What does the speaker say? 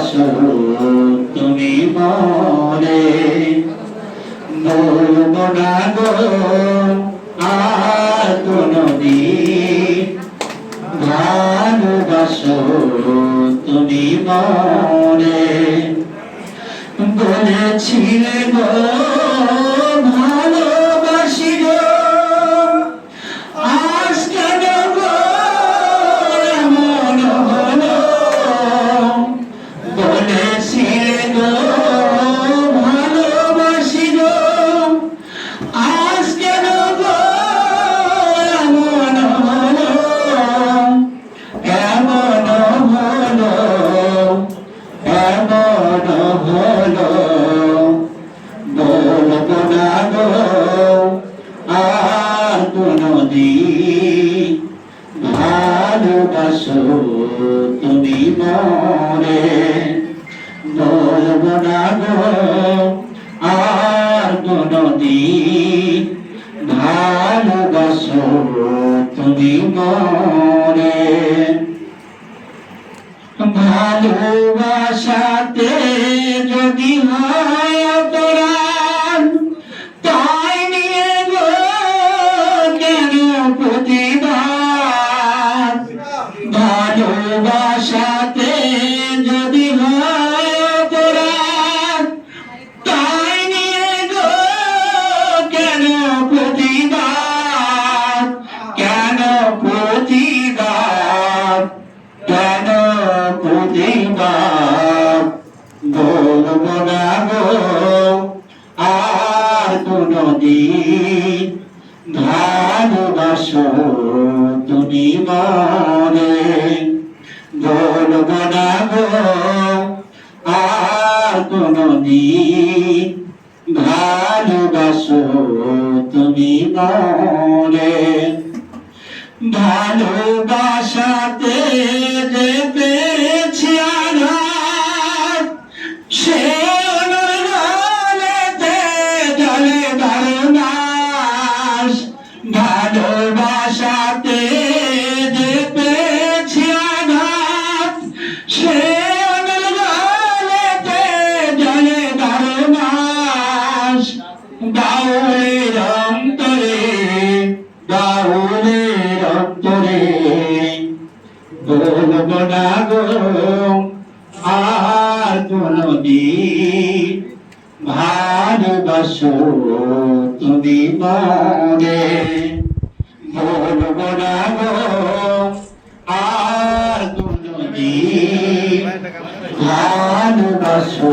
ভালোবাসো তুমি মরে বলবো না গো আর কোনদিন ভালোবাসো তুমি মরে বলেছিলে গো ভালোবাসি গো আজ কেন গো এমন হলো বলেছিলে গো ভালোবাসি গো আজ কেন গো এমন হলো এমন হলো এমন হলো বলবো না গো আর কোনদিন ভালোবাসো তুমি মরে বলবো না গো আর কোনদিন ভালোবাসো তুমি মরে ভালোবাসাতে যদি হয় অপরাধ তাই নিয়ে গো কেন প্রতিবাদ ভালোবাসাতে যদি হয় অপরাধ তাই নিয়ে গো কেন প্রতিবাদ কেন প্রতিবাদ কেন প্রতিবাদ বলবো না গো আর কোনদিন ভালোবাসো তুমি মরে বলবো না গো আর কোনদিন ভালোবাসো তুমি মরে ভালোবাসাতে যে পেয়েছি আঘাত সে অনুরাগেতে জলে দারুণাস ভালোবাসাতে যে পেয়েছি আঘাত সে অনুরাগেতে জলে দারুণাস বাউলের অন্তরে বাউলের অন্তরে বলবো না গো আর কোনদিন ভালোবাসো তুমি মরে বলবো না গো আর কোনদিন ভালোবাসো